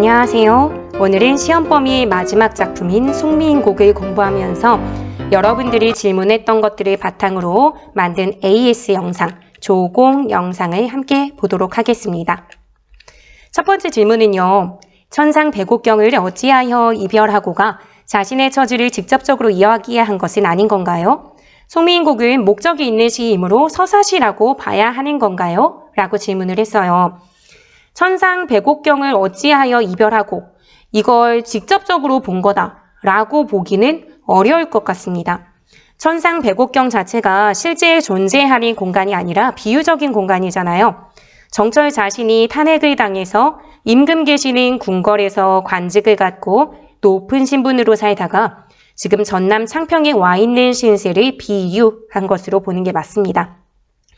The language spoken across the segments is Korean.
안녕하세요. 오늘은 시험 범위의 마지막 작품인 송미인곡을 공부하면서 여러분들이 질문했던 것들을 바탕으로 만든 AS 영상, 조공 영상을 함께 보도록 하겠습니다. 첫 번째 질문은요. 천상 백옥경을 어찌하여 이별하고가 자신의 처지를 직접적으로 이야기한 것은 아닌 건가요? 송미인곡은 목적이 있는 시이므로 서사시라고 봐야 하는 건가요? 라고 질문을 했어요. 천상 백옥경을 어찌하여 이별하고 이걸 직접적으로 본 거다 라고 보기는 어려울 것 같습니다. 천상 백옥경 자체가 실제 존재하는 공간이 아니라 비유적인 공간이잖아요. 정철 자신이 탄핵을 당해서 임금 계시는 궁궐에서 관직을 갖고 높은 신분으로 살다가 지금 전남 창평에 와 있는 신세를 비유한 것으로 보는 게 맞습니다.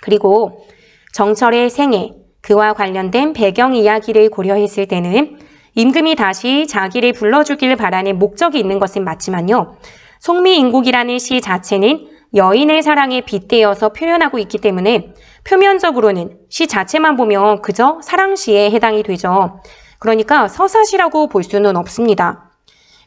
그리고 정철의 생애, 그와 관련된 배경 이야기를 고려했을 때는 임금이 다시 자기를 불러주길 바라는 목적이 있는 것은 맞지만요. 송미인곡이라는 시 자체는 여인의 사랑에 빗대어서 표현하고 있기 때문에 표면적으로는 시 자체만 보면 그저 사랑시에 해당이 되죠. 그러니까 서사시라고 볼 수는 없습니다.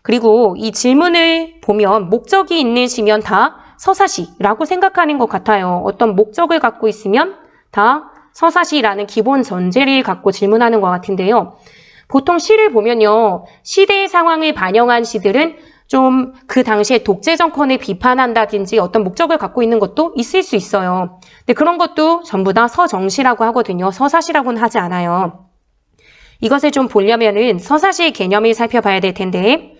그리고 이 질문을 보면 목적이 있는 시면 다 서사시라고 생각하는 것 같아요. 어떤 목적을 갖고 있으면 다 서사시라는 기본 전제를 갖고 질문하는 것 같은데요. 보통 시를 보면요. 시대의 상황을 반영한 시들은 좀 그 당시에 독재 정권을 비판한다든지 어떤 목적을 갖고 있는 것도 있을 수 있어요. 근데 그런 것도 전부 다 서정시라고 하거든요. 서사시라고는 하지 않아요. 이것을 좀 보려면은 서사시의 개념을 살펴봐야 될 텐데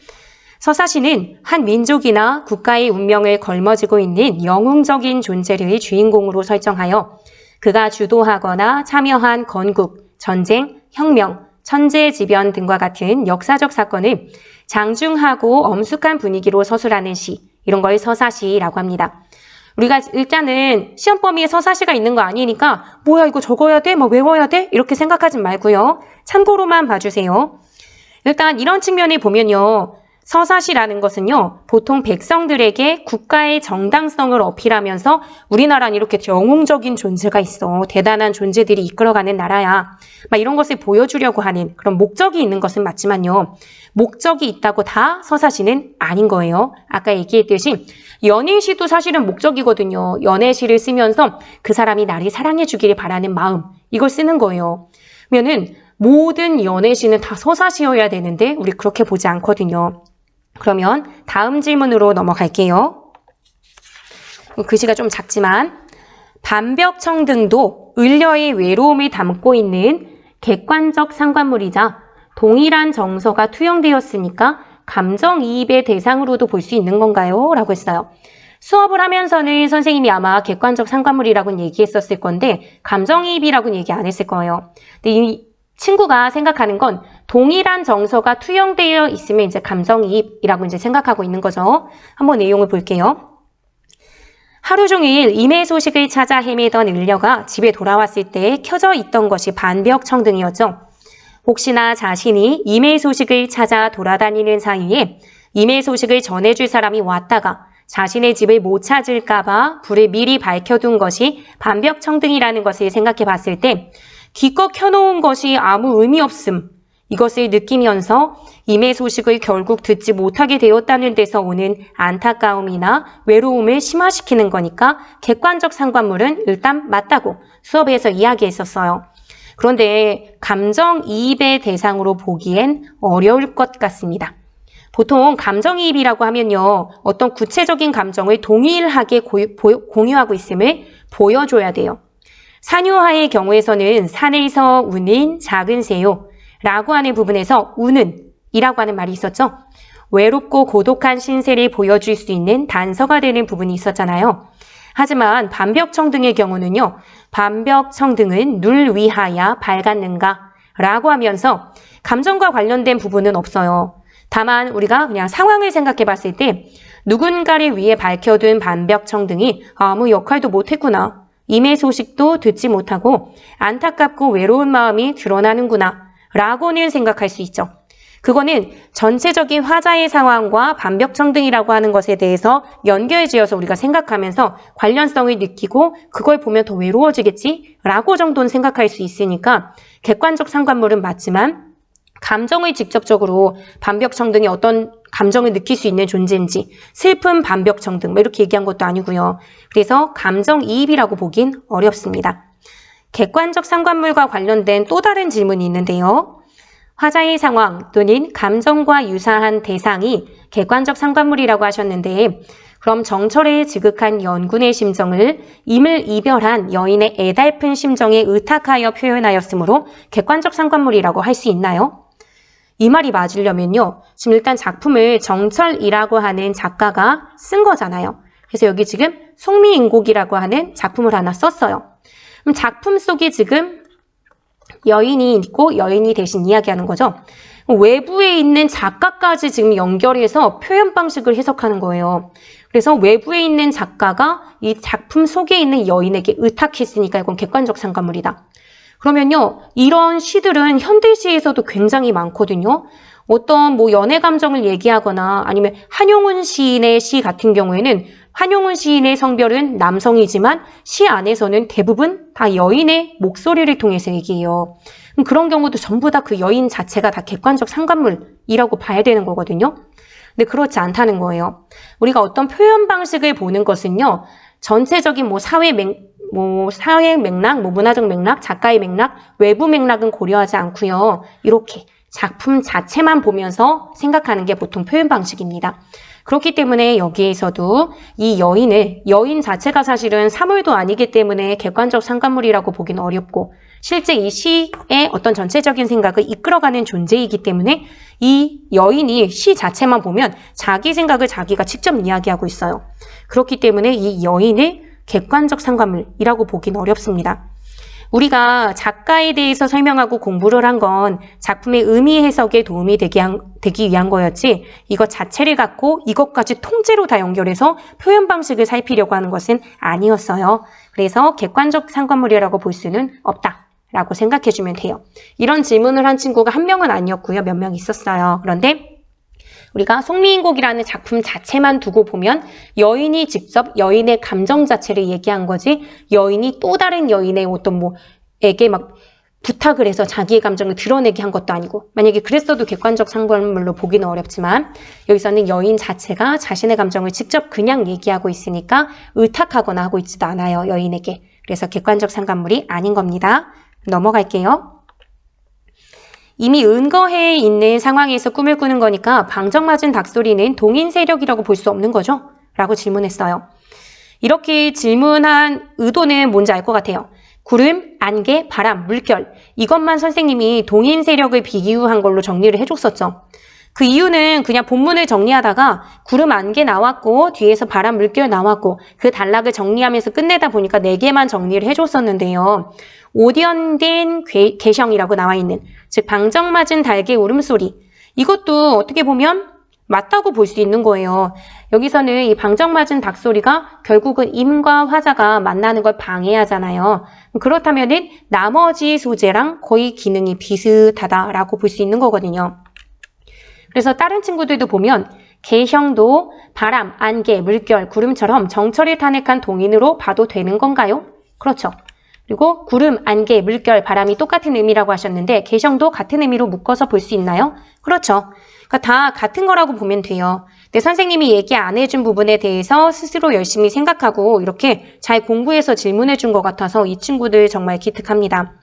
서사시는 한 민족이나 국가의 운명을 걸머쥐고 있는 영웅적인 존재를 주인공으로 설정하여 그가 주도하거나 참여한 건국, 전쟁, 혁명, 천재지변 등과 같은 역사적 사건을 장중하고 엄숙한 분위기로 서술하는 시, 이런 걸 서사시라고 합니다. 우리가 일단은 시험 범위에 서사시가 있는 거 아니니까 뭐야 이거 적어야 돼? 뭐 외워야 돼? 이렇게 생각하지 말고요. 참고로만 봐주세요. 일단 이런 측면을 보면요. 서사시라는 것은요. 보통 백성들에게 국가의 정당성을 어필하면서 우리나라는 이렇게 영웅적인 존재가 있어. 대단한 존재들이 이끌어가는 나라야. 막 이런 것을 보여주려고 하는 그런 목적이 있는 것은 맞지만요. 목적이 있다고 다 서사시는 아닌 거예요. 아까 얘기했듯이 연애시도 사실은 목적이거든요. 연애시를 쓰면서 그 사람이 나를 사랑해 주기를 바라는 마음. 이걸 쓰는 거예요. 그러면은 모든 연애시는 다 서사시여야 되는데 우리 그렇게 보지 않거든요. 그러면 다음 질문으로 넘어갈게요. 글씨가 좀 작지만 반벽청등도 을려의 외로움을 담고 있는 객관적 상관물이자 동일한 정서가 투영되었으니까 감정이입의 대상으로도 볼 수 있는 건가요? 라고 했어요. 수업을 하면서는 선생님이 아마 객관적 상관물이라고는 얘기했었을 건데 감정이입이라고는 얘기 안 했을 거예요. 근데 이 친구가 생각하는 건 동일한 정서가 투영되어 있으면 이제 감정이입이라고 이제 생각하고 있는 거죠. 한번 내용을 볼게요. 하루 종일 임의 소식을 찾아 헤매던 을려가 집에 돌아왔을 때 켜져 있던 것이 반벽청등이었죠. 혹시나 자신이 임의 소식을 찾아 돌아다니는 사이에 임의 소식을 전해줄 사람이 왔다가 자신의 집을 못 찾을까봐 불을 미리 밝혀둔 것이 반벽청등이라는 것을 생각해 봤을 때 기껏 켜놓은 것이 아무 의미 없음. 이것을 느끼면서 임의 소식을 결국 듣지 못하게 되었다는 데서 오는 안타까움이나 외로움을 심화시키는 거니까 객관적 상관물은 일단 맞다고 수업에서 이야기했었어요. 그런데 감정이입의 대상으로 보기엔 어려울 것 같습니다. 보통 감정이입이라고 하면요. 어떤 구체적인 감정을 동일하게 공유하고 있음을 보여줘야 돼요. 산유화의 경우에서는 산에서 우는 작은 새요 라고 하는 부분에서 우는 이라고 하는 말이 있었죠. 외롭고 고독한 신세를 보여줄 수 있는 단서가 되는 부분이 있었잖아요. 하지만 반벽청등의 경우는요. 반벽청등은 눌 위하여 밝았는가 라고 하면서 감정과 관련된 부분은 없어요. 다만 우리가 그냥 상황을 생각해 봤을 때 누군가를 위해 밝혀둔 반벽청등이 아무 역할도 못했구나. 임의 소식도 듣지 못하고 안타깝고 외로운 마음이 드러나는구나 라고는 생각할 수 있죠. 그거는 전체적인 화자의 상황과 반벽청등이라고 하는 것에 대해서 연결지어서 우리가 생각하면서 관련성을 느끼고 그걸 보면 더 외로워지겠지? 라고 정도는 생각할 수 있으니까 객관적 상관물은 맞지만 감정을 직접적으로 반벽청 등이 어떤 감정을 느낄 수 있는 존재인지 슬픔, 반벽청 등 이렇게 얘기한 것도 아니고요. 그래서 감정이입이라고 보긴 어렵습니다. 객관적 상관물과 관련된 또 다른 질문이 있는데요. 화자의 상황 또는 감정과 유사한 대상이 객관적 상관물이라고 하셨는데 그럼 정철의 지극한 연군의 심정을 임을 이별한 여인의 애달픈 심정에 의탁하여 표현하였으므로 객관적 상관물이라고 할 수 있나요? 이 말이 맞으려면요. 지금 일단 작품을 정철이라고 하는 작가가 쓴 거잖아요. 그래서 여기 지금 송미인곡이라고 하는 작품을 하나 썼어요. 그럼 작품 속에 지금 여인이 있고 여인이 대신 이야기하는 거죠. 외부에 있는 작가까지 지금 연결해서 표현 방식을 해석하는 거예요. 그래서 외부에 있는 작가가 이 작품 속에 있는 여인에게 의탁했으니까 이건 객관적 상관물이다. 그러면요, 이런 시들은 현대시에서도 굉장히 많거든요. 어떤 뭐 연애 감정을 얘기하거나 아니면 한용운 시인의 시 같은 경우에는 한용운 시인의 성별은 남성이지만 시 안에서는 대부분 다 여인의 목소리를 통해서 얘기해요. 그런 경우도 전부 다 그 여인 자체가 다 객관적 상관물이라고 봐야 되는 거거든요. 근데 그렇지 않다는 거예요. 우리가 어떤 표현 방식을 보는 것은요, 전체적인 사회 맥락, 문화적 맥락, 작가의 맥락, 외부 맥락은 고려하지 않고요. 이렇게 작품 자체만 보면서 생각하는 게 보통 표현 방식입니다. 그렇기 때문에 여기에서도 이 여인 자체가 사실은 사물도 아니기 때문에 객관적 상관물이라고 보기는 어렵고 실제 이 시의 어떤 전체적인 생각을 이끌어가는 존재이기 때문에 이 여인이 시 자체만 보면 자기 생각을 자기가 직접 이야기하고 있어요. 그렇기 때문에 이 여인을 객관적 상관물이라고 보기는 어렵습니다. 우리가 작가에 대해서 설명하고 공부를 한 건 작품의 의미 해석에 도움이 되기 위한 거였지 이것 자체를 갖고 이것까지 통째로 다 연결해서 표현 방식을 살피려고 하는 것은 아니었어요. 그래서 객관적 상관물이라고 볼 수는 없다라고 생각해주면 돼요. 이런 질문을 한 친구가 한 명은 아니었고요. 몇 명 있었어요. 그런데 우리가 송미인곡이라는 작품 자체만 두고 보면 여인이 직접 여인의 감정 자체를 얘기한 거지 여인이 또 다른 여인의 어떤 에게 막 부탁을 해서 자기의 감정을 드러내게 한 것도 아니고 만약에 그랬어도 객관적 상관물로 보기는 어렵지만 여기서는 여인 자체가 자신의 감정을 직접 그냥 얘기하고 있으니까 의탁하거나 하고 있지도 않아요. 여인에게. 그래서 객관적 상관물이 아닌 겁니다. 넘어갈게요. 이미 은거해 있는 상황에서 꿈을 꾸는 거니까 방정 맞은 닭소리는 동인 세력이라고 볼 수 없는 거죠? 라고 질문했어요. 이렇게 질문한 의도는 뭔지 알 것 같아요. 구름, 안개, 바람, 물결 이것만 선생님이 동인 세력을 비유한 걸로 정리를 해줬었죠. 그 이유는 그냥 본문을 정리하다가 구름, 안개 나왔고 뒤에서 바람, 물결 나왔고 그 단락을 정리하면서 끝내다 보니까 4개만 정리를 해줬었는데요. 오디언된 개성이라고 나와 있는 즉 방정맞은 닭의 울음소리 이것도 어떻게 보면 맞다고 볼 수 있는 거예요. 여기서는 이 방정맞은 닭소리가 결국은 임과 화자가 만나는 걸 방해하잖아요. 그렇다면은 나머지 소재랑 거의 기능이 비슷하다라고 볼 수 있는 거거든요. 그래서 다른 친구들도 보면 개형도 바람, 안개, 물결, 구름처럼 정철을 탄핵한 동인으로 봐도 되는 건가요? 그렇죠. 그리고 구름, 안개, 물결, 바람이 똑같은 의미라고 하셨는데 개성도 같은 의미로 묶어서 볼 수 있나요? 그렇죠. 그러니까 다 같은 거라고 보면 돼요. 근데 선생님이 얘기 안 해준 부분에 대해서 스스로 열심히 생각하고 이렇게 잘 공부해서 질문해 준 것 같아서 이 친구들 정말 기특합니다.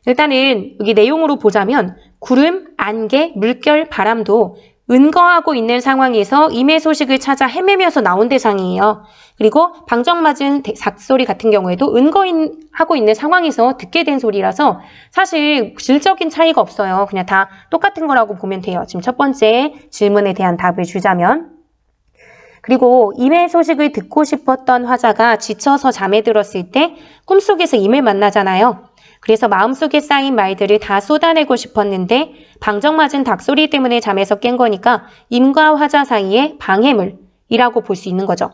일단은 여기 내용으로 보자면 구름, 안개, 물결, 바람도 은거하고 있는 상황에서 임의 소식을 찾아 헤매면서 나온 대상이에요. 그리고 방정맞은 닭소리 같은 경우에도 은거하고 있는 상황에서 듣게 된 소리라서 사실 질적인 차이가 없어요. 그냥 다 똑같은 거라고 보면 돼요. 지금 첫 번째 질문에 대한 답을 주자면 그리고 임의 소식을 듣고 싶었던 화자가 지쳐서 잠에 들었을 때 꿈속에서 임을 만나잖아요. 그래서 마음속에 쌓인 말들을 다 쏟아내고 싶었는데 방정맞은 닭소리 때문에 잠에서 깬 거니까 임과 화자 사이의 방해물이라고 볼 수 있는 거죠.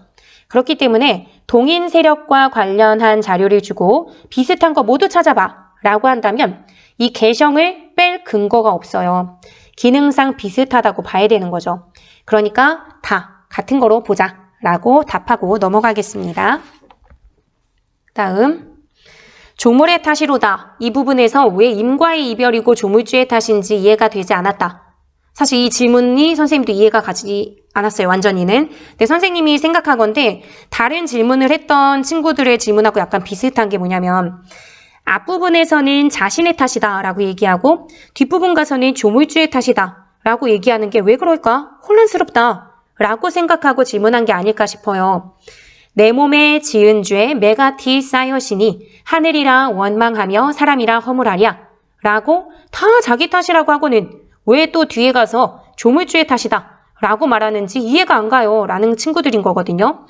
그렇기 때문에 동인 세력과 관련한 자료를 주고 비슷한 거 모두 찾아봐 라고 한다면 이 개성을 뺄 근거가 없어요. 기능상 비슷하다고 봐야 되는 거죠. 그러니까 다 같은 거로 보자 라고 답하고 넘어가겠습니다. 다음 조물의 탓이로다. 이 부분에서 왜 임과의 이별이고 조물주의 탓인지 이해가 되지 않았다. 사실 이 질문이 선생님도 이해가 가지 않았어요. 완전히는. 근데 선생님이 생각하건대 다른 질문을 했던 친구들의 질문하고 약간 비슷한 게 뭐냐면 앞부분에서는 자신의 탓이다 라고 얘기하고 뒷부분 가서는 조물주의 탓이다 라고 얘기하는 게 왜 그럴까? 혼란스럽다 라고 생각하고 질문한 게 아닐까 싶어요. 내 몸에 지은 죄 매가티 쌓여시니 하늘이라 원망하며 사람이라 허물하랴 라고 다 자기 탓이라고 하고는 왜 또 뒤에 가서 조물주의 탓이다 라고 말하는지 이해가 안 가요 라는 친구들인 거거든요.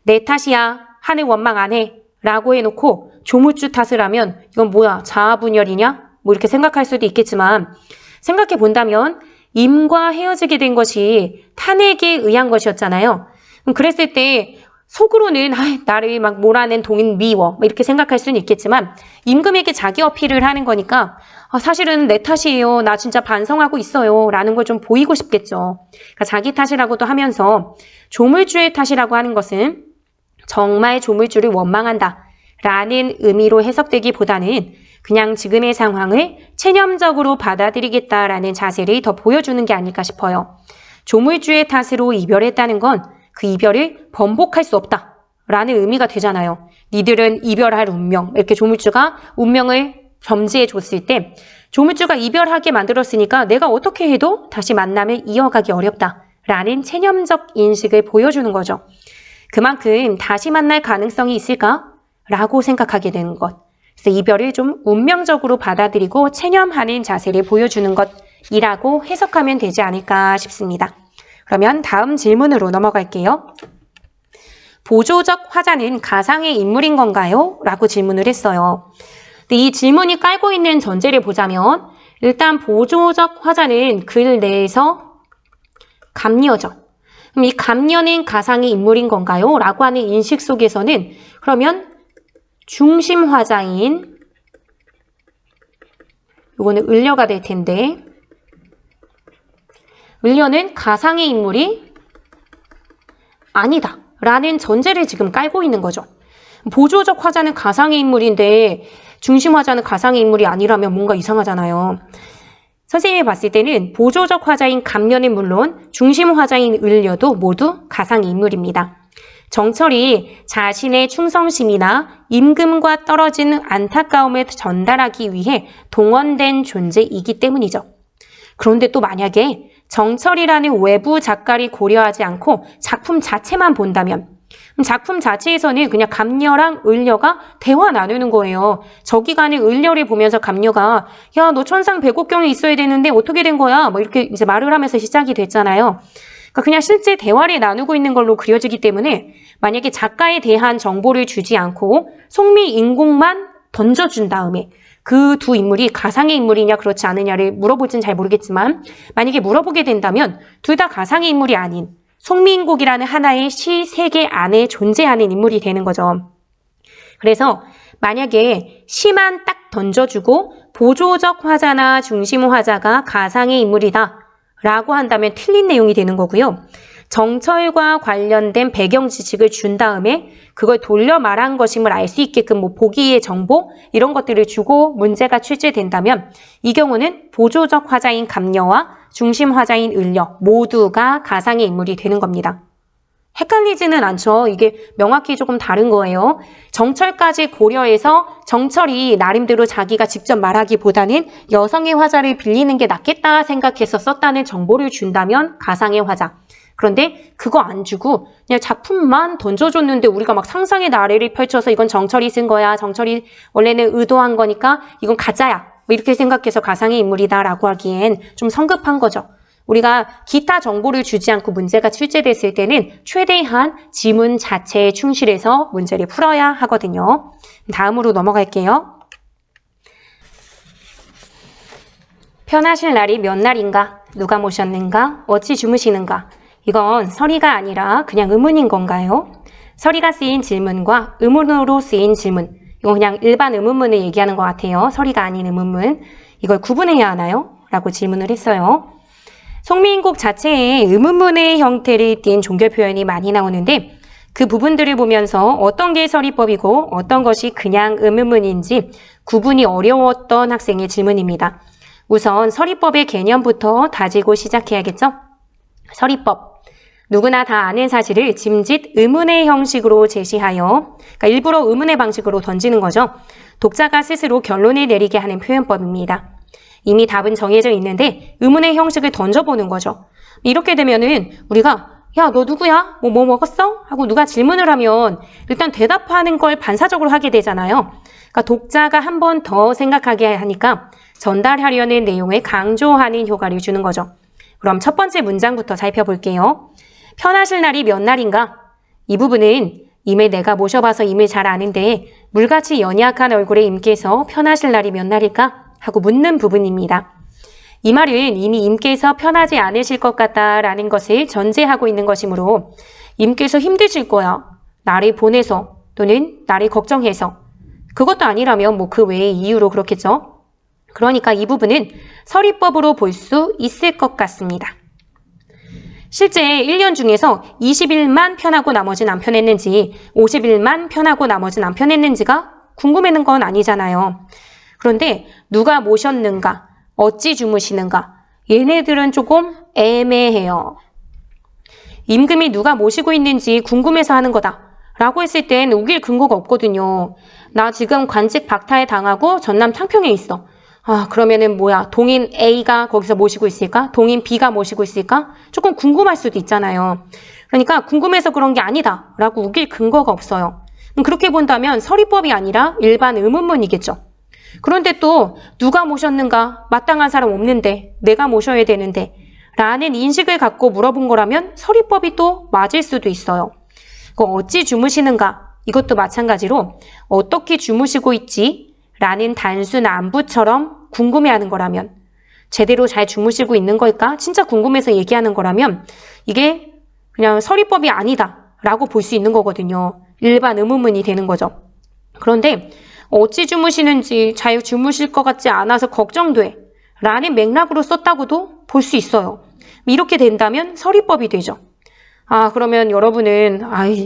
내 탓이야 하늘 원망 안 해 라고 해놓고 조물주 탓을 하면 이건 뭐야 자아분열이냐 뭐 이렇게 생각할 수도 있겠지만 생각해 본다면 임과 헤어지게 된 것이 탄핵에 의한 것이었잖아요. 그랬을 때 속으로는 나를 막 몰아낸 동인 미워 이렇게 생각할 수는 있겠지만 임금에게 자기 어필을 하는 거니까 사실은 내 탓이에요. 나 진짜 반성하고 있어요. 라는 걸 좀 보이고 싶겠죠. 그러니까 자기 탓이라고도 하면서 조물주의 탓이라고 하는 것은 정말 조물주를 원망한다 라는 의미로 해석되기보다는 그냥 지금의 상황을 체념적으로 받아들이겠다라는 자세를 더 보여주는 게 아닐까 싶어요. 조물주의 탓으로 이별했다는 건 그 이별을 번복할 수 없다 라는 의미가 되잖아요. 니들은 이별할 운명 이렇게 조물주가 운명을 점지해 줬을 때 조물주가 이별하게 만들었으니까 내가 어떻게 해도 다시 만남을 이어가기 어렵다 라는 체념적 인식을 보여주는 거죠. 그만큼 다시 만날 가능성이 있을까? 라고 생각하게 되는 것. 그래서 이별을 좀 운명적으로 받아들이고 체념하는 자세를 보여주는 것이라고 해석하면 되지 않을까 싶습니다. 그러면 다음 질문으로 넘어갈게요. 보조적 화자는 가상의 인물인 건가요? 라고 질문을 했어요. 근데 이 질문이 깔고 있는 전제를 보자면 일단 보조적 화자는 글 내에서 감녀죠. 그럼 이 감녀는 가상의 인물인 건가요? 라고 하는 인식 속에서는 그러면 중심 화자인 이거는 을려가 될 텐데 을려는 가상의 인물이 아니다 라는 전제를 지금 깔고 있는 거죠. 보조적 화자는 가상의 인물인데 중심 화자는 가상의 인물이 아니라면 뭔가 이상하잖아요. 선생님이 봤을 때는 보조적 화자인 감녀는 물론 중심 화자인 을려도 모두 가상의 인물입니다. 정철이 자신의 충성심이나 임금과 떨어진 안타까움을 전달하기 위해 동원된 존재이기 때문이죠. 그런데 또 만약에 정철이라는 외부 작가를 고려하지 않고 작품 자체만 본다면 작품 자체에서는 그냥 감녀랑 을려가 대화 나누는 거예요. 저기간에 을려를 보면서 감녀가 야, 너 천상 백옥경에 있어야 되는데 어떻게 된 거야? 뭐 이렇게 이제 말을 하면서 시작이 됐잖아요. 그러니까 그냥 실제 대화를 나누고 있는 걸로 그려지기 때문에 만약에 작가에 대한 정보를 주지 않고 속미 인공만 던져준 다음에 그 두 인물이 가상의 인물이냐 그렇지 않느냐를 물어보진 잘 모르겠지만 만약에 물어보게 된다면 둘 다 가상의 인물이 아닌 속미인곡이라는 하나의 시 세계 안에 존재하는 인물이 되는 거죠. 그래서 만약에 시만 딱 던져주고 보조적 화자나 중심 화자가 가상의 인물이다 라고 한다면 틀린 내용이 되는 거고요. 정철과 관련된 배경 지식을 준 다음에 그걸 돌려 말한 것임을 알 수 있게끔 뭐 보기의 정보 이런 것들을 주고 문제가 출제된다면 이 경우는 보조적 화자인 감녀와 중심 화자인 을려 모두가 가상의 인물이 되는 겁니다. 헷갈리지는 않죠. 이게 명확히 조금 다른 거예요. 정철까지 고려해서 정철이 나름대로 자기가 직접 말하기보다는 여성의 화자를 빌리는 게 낫겠다 생각해서 썼다는 정보를 준다면 가상의 화자. 그런데 그거 안 주고 그냥 작품만 던져줬는데 우리가 막 상상의 나래를 펼쳐서 이건 정철이 쓴 거야. 정철이 원래는 의도한 거니까 이건 가짜야. 뭐 이렇게 생각해서 가상의 인물이다라고 하기엔 좀 성급한 거죠. 우리가 기타 정보를 주지 않고 문제가 출제됐을 때는 최대한 지문 자체에 충실해서 문제를 풀어야 하거든요. 다음으로 넘어갈게요. 편하실 날이 몇 날인가? 누가 모셨는가? 어찌 주무시는가? 이건 서리가 아니라 그냥 의문인 건가요? 서리가 쓰인 질문과 의문으로 쓰인 질문. 이거 그냥 일반 의문문을 얘기하는 것 같아요. 서리가 아닌 의문문. 이걸 구분해야 하나요? 라고 질문을 했어요. 송미인곡 자체에 의문문의 형태를 띈 종결 표현이 많이 나오는데 그 부분들을 보면서 어떤 게 서리법이고 어떤 것이 그냥 의문문인지 구분이 어려웠던 학생의 질문입니다. 우선 서리법의 개념부터 다지고 시작해야겠죠? 서리법. 누구나 다 아는 사실을 짐짓 의문의 형식으로 제시하여, 그러니까 일부러 의문의 방식으로 던지는 거죠. 독자가 스스로 결론을 내리게 하는 표현법입니다. 이미 답은 정해져 있는데 의문의 형식을 던져보는 거죠. 이렇게 되면은 우리가 야, 너 누구야? 뭐 먹었어? 하고 누가 질문을 하면 일단 대답하는 걸 반사적으로 하게 되잖아요. 그러니까 독자가 한 번 더 생각하게 하니까 전달하려는 내용을 강조하는 효과를 주는 거죠. 그럼 첫 번째 문장부터 살펴볼게요. 편하실 날이 몇 날인가? 이 부분은 임을 내가 모셔봐서 임을 잘 아는데 물같이 연약한 얼굴의 임께서 편하실 날이 몇 날일까? 하고 묻는 부분입니다. 이 말은 이미 임께서 편하지 않으실 것 같다라는 것을 전제하고 있는 것이므로 임께서 힘드실 거야. 나를 보내서 또는 나를 걱정해서. 그것도 아니라면 뭐 그 외의 이유로 그렇겠죠. 그러니까 이 부분은 서리법으로 볼 수 있을 것 같습니다. 실제 1년 중에서 20일만 편하고 나머지는 안 편했는지 50일만 편하고 나머지는 안 편했는지가 궁금해는 건 아니잖아요. 그런데 누가 모셨는가, 어찌 주무시는가 얘네들은 조금 애매해요. 임금이 누가 모시고 있는지 궁금해서 하는 거다 라고 했을 땐 우길 근거가 없거든요. 나 지금 관직 박탈 당하고 전남 창평에 있어. 아, 그러면은 뭐야? 동인 A가 거기서 모시고 있을까? 동인 B가 모시고 있을까? 조금 궁금할 수도 있잖아요. 그러니까 궁금해서 그런 게 아니다 라고 우길 근거가 없어요. 그렇게 본다면 서리법이 아니라 일반 의문문이겠죠. 그런데 또 누가 모셨는가? 마땅한 사람 없는데 내가 모셔야 되는데 라는 인식을 갖고 물어본 거라면 서리법이 또 맞을 수도 있어요. 어찌 주무시는가? 이것도 마찬가지로 어떻게 주무시고 있지? 라는 단순 안부처럼 궁금해하는 거라면 제대로 잘 주무시고 있는 걸까? 진짜 궁금해서 얘기하는 거라면 이게 그냥 서리법이 아니다 라고 볼 수 있는 거거든요. 일반 의문문이 되는 거죠. 그런데 어찌 주무시는지 잘 주무실 것 같지 않아서 걱정돼 라는 맥락으로 썼다고도 볼 수 있어요. 이렇게 된다면 서리법이 되죠. 아, 그러면 여러분은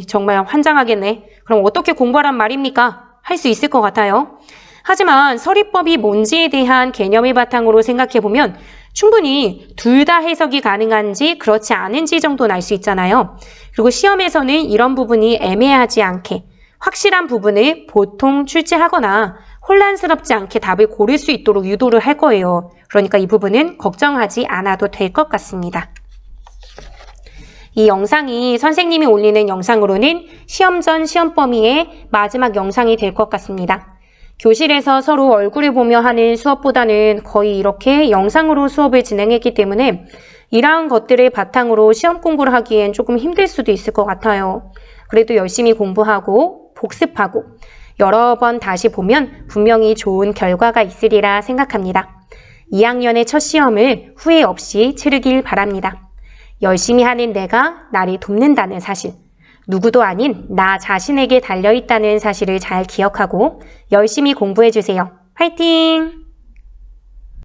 정말 환장하겠네. 그럼 어떻게 공부하란 말입니까? 할 수 있을 것 같아요. 하지만 서리법이 뭔지에 대한 개념을 바탕으로 생각해보면 충분히 둘 다 해석이 가능한지 그렇지 않은지 정도는 알 수 있잖아요. 그리고 시험에서는 이런 부분이 애매하지 않게 확실한 부분을 보통 출제하거나 혼란스럽지 않게 답을 고를 수 있도록 유도를 할 거예요. 그러니까 이 부분은 걱정하지 않아도 될 것 같습니다. 이 영상이 선생님이 올리는 영상으로는 시험 전 시험 범위의 마지막 영상이 될 것 같습니다. 교실에서 서로 얼굴을 보며 하는 수업보다는 거의 이렇게 영상으로 수업을 진행했기 때문에 이러한 것들을 바탕으로 시험 공부를 하기엔 조금 힘들 수도 있을 것 같아요. 그래도 열심히 공부하고 복습하고 여러 번 다시 보면 분명히 좋은 결과가 있으리라 생각합니다. 2학년의 첫 시험을 후회 없이 치르길 바랍니다. 열심히 하는 내가 나를 돕는다는 사실, 누구도 아닌 나 자신에게 달려있다는 사실을 잘 기억하고 열심히 공부해주세요. 화이팅!